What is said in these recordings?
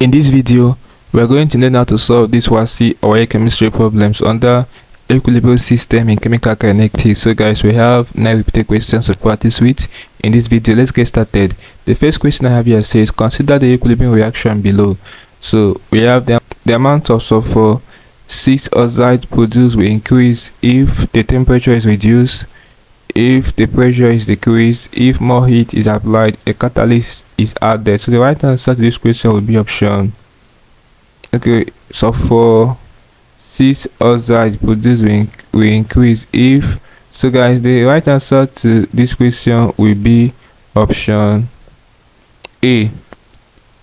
In this video, we are going to learn how to solve this WASSCE or chemistry problems under equilibrium system in chemical kinetics. So guys, we have 9 repeated questions to practice with. In this video, let's get started. The first question I have here says, consider the equilibrium reaction below. So we have the amount of sulfur 6 oxide produced will increase if the temperature is reduced, if the pressure is decreased, if more heat is applied, a catalyst is added. So the right answer to this question will be option. Okay, sulfur 6 oxide produced will increase if. So guys, the right answer to this question will be option A.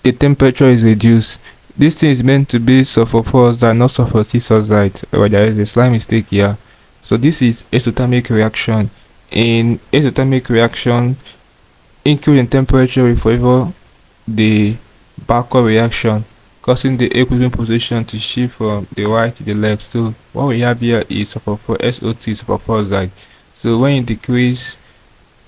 The temperature is reduced. This thing is meant to be sulfur 4 oxide, not sulfur 6 oxide. Well, there is a slight mistake here. So this is exothermic reaction. In exothermic reaction, increase in temperature will favor the backward reaction, causing the equilibrium position to shift from the right to the left. So what we have here is sulfur 4 SO2 sulfur 4 oxide. So when you decrease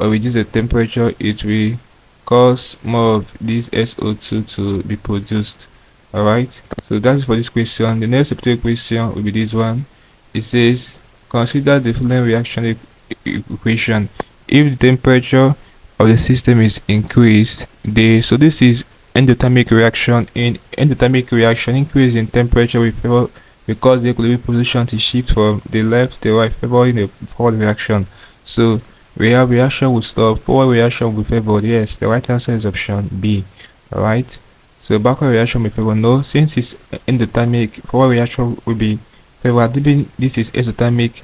or reduce the temperature, it will cause more of this SO2 to be produced. Alright, so that's for this question. The next repeated question will be this one. It says, consider the following reaction equation. If the temperature of the system is increased, so this is endothermic reaction. In endothermic reaction, increase in temperature will favor because the equilibrium position to shift from the left to the right, favoring the forward reaction. So we have reaction will stop, forward reaction will favor. Yes, the right answer is option B. Alright, so backward reaction will favor no. Since it's endothermic, forward reaction will be favored. This is exothermic,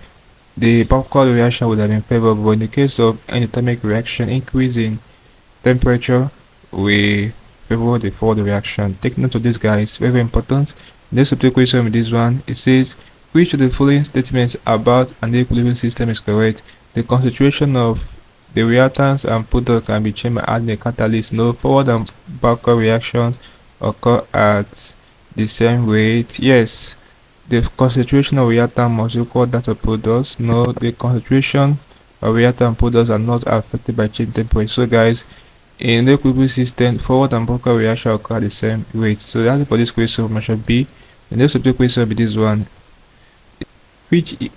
the backward reaction would have been favorable. In the case of endothermic reaction, increase in temperature will favor the forward reaction. Take note of this, guys, very important. Next subject question with this one, it says, which of the following statements about an equilibrium system is correct? The concentration of the reactants and product can be changed by adding a catalyst. No, forward and backward reactions occur at the same rate. Yes, the concentration of reactant must equal that of products. No, the concentration of reactant and products are not affected by change in temperature. So guys, in the equilibrium system, forward and backward reaction occur at the same rate. So that's it for this question from option B. The next subject question will be this one.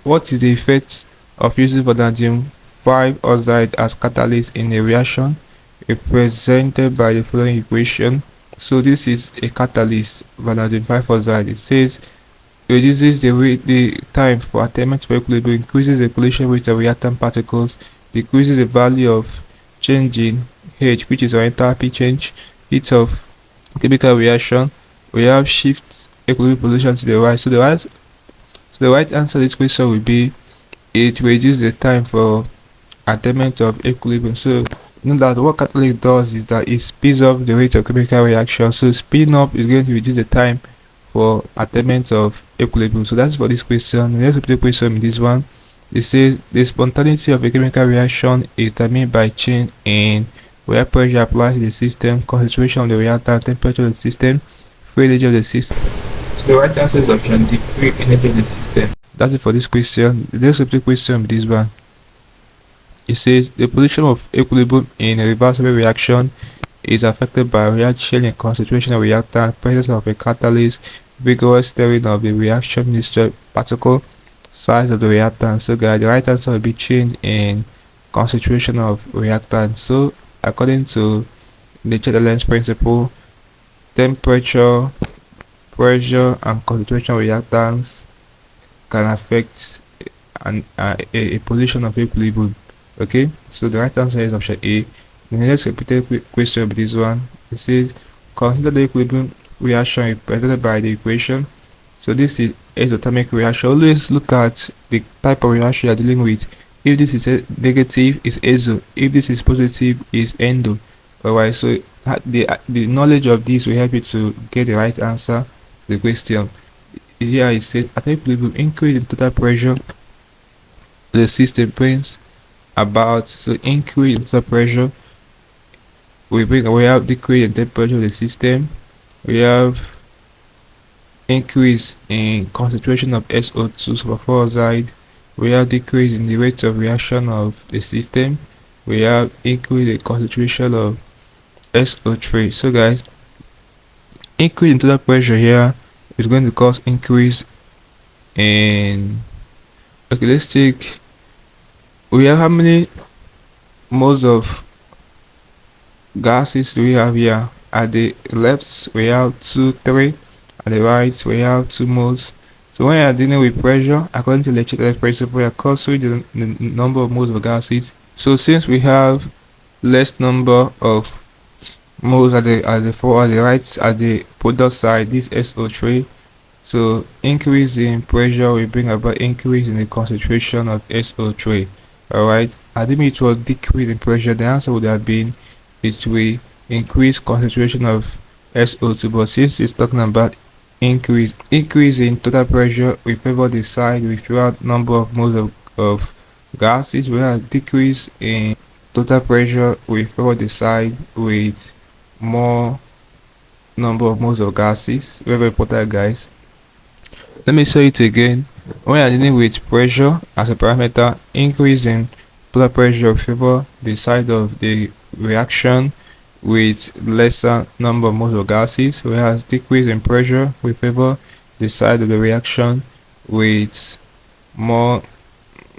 What is the effect of using vanadium 5 oxide as catalyst in a reaction represented by the following equation? So this is a catalyst, vanadium 5 oxide. It says reduces the time for attainment of equilibrium, increases the collision rate of reactant particles, decreases the value of change in H, which is our enthalpy change, heat of chemical reaction. We have shifts equilibrium position to the right. So the right answer to this question will be it reduces the time for attainment of equilibrium. So you know that what catalyst does is that it speeds up the rate of chemical reaction. So speeding up is going to reduce the time for attainment of equilibrium. So that's for this question. The next question in this one, it says the spontaneity of a chemical reaction is determined by change in where pressure applies to the system, concentration of the reactant, temperature of the system, free energy of the system. So the right answer is option D, free energy of the system. That's it for this question. The next question is this one. It says the position of equilibrium in a reversible reaction is affected by reaction in concentration of reactant, presence of a catalyst, vigorous stirring of the reaction mixture particle, size of the reactant. So guys, the right answer will be change in concentration of reactant. So according to the Chatelain's principle, temperature, pressure, and concentration of reactants can affect a position of equilibrium. Okay, so the right answer is option A. The next repeated question will be this one. It says consider the equilibrium reaction represented by the equation. So this is exothermic reaction. Always look at the type of reaction you are dealing with. If this is negative, is exo. If this is positive, is endo. Alright, so the knowledge of this will help you to get the right answer to the question. Here it said at equilibrium, increase in total pressure the system brings about. So increase in total pressure, we have decrease in temperature of the system. We have increase in concentration of SO2 sulfur 4 oxide. We have decrease in the rate of reaction of the system. We have increase in concentration of SO3. So guys, increase in total pressure here is going to cause increase in, okay, let's take, we have how many moles of gases do we have here? At the left we have 2 3, at the right we have 2 moles. So when you are dealing with pressure, according to electrical principle, you are considering the number of moles of gases. So since we have less number of moles at the right, at the product side, this SO3, so increase in pressure will bring about increase in the concentration of SO3. Alright, assuming it was decrease in pressure, the answer would have been it will increase concentration of SO2. But since it's talking about increase in total pressure, we favor the side with fewer number of moles of gases, whereas decrease in total pressure, we favor the side with more number of moles of gases. Very important, guys. Let me say it again. When you're dealing with pressure as a parameter, increase in total pressure favor the side of the reaction with lesser number of moles of gases, whereas decrease in pressure will favor the side of the reaction with more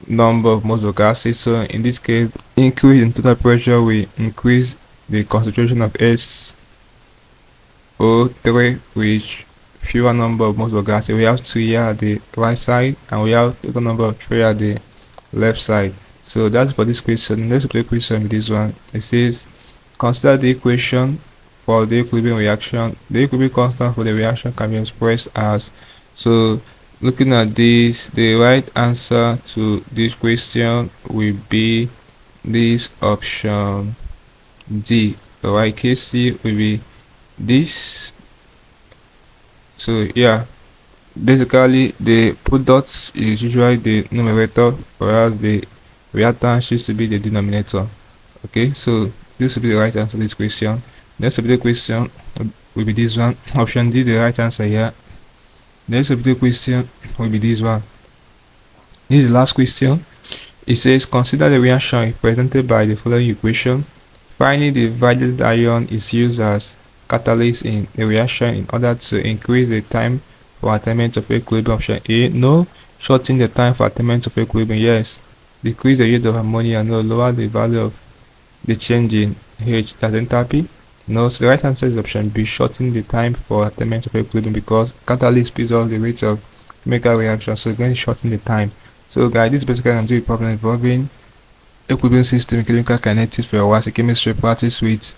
number of moles of gases. So in this case, increase in total pressure will increase the concentration of SO3 with fewer number of moles of gases. We have 2 here at the right side, and we have total number of 3 at the left side. So that's for this question. Let's play question with this one. It says, consider the equation for the equilibrium reaction. The equilibrium constant for the reaction can be expressed as, so looking at this, the right answer to this question will be this option D. The right case C will be this. So yeah, basically the product is usually the numerator, whereas the reactants used to be the denominator. Okay, so this will be the right answer to this question. Next will be the question will be this one. Option D, the right answer here. Next will be the question will be this one. This is the last question. It says, consider the reaction represented by the following equation. Finally, the violet ion is used as catalyst in a reaction in order to increase the time for attainment of equilibrium. Option A, no. Shorten the time for attainment of equilibrium, yes. Decrease the yield of ammonia, no. Lower the value of the change in H, that's enthalpy, no. So the right answer is option B, shorten the time for attainment of equilibrium, because catalyst speeds up the rate of chemical reaction, so again shorten the time. So guys, this basically can do a problem involving equilibrium system, chemical kinetics for your WASSCE chemistry practice with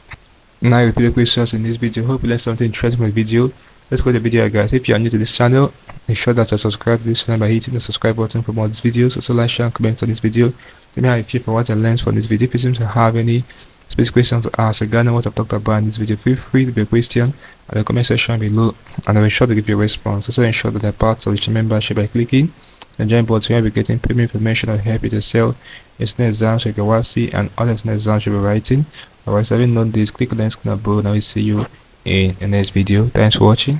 9 repeated questions in this video. Hope you learned something interesting from the video. Let's go to the video, guys. If you are new to this channel, ensure that you subscribe to this channel by hitting the subscribe button for more of these videos. Also like, share, and comment on this video. Let me know if you for what I learned from this video. If you seem to have any specific questions to ask regarding what I've talked about in this video, feel free to be a question in the comment section below, and I will sure to give you a response. Also ensure that you're part of the membership by clicking the join button. You'll be getting premium information that will help you to sell external exams like your WASSCE and other external exams you'll be writing. Alright, so having known this, click the link below, and I will see you in the next video. Thanks for watching.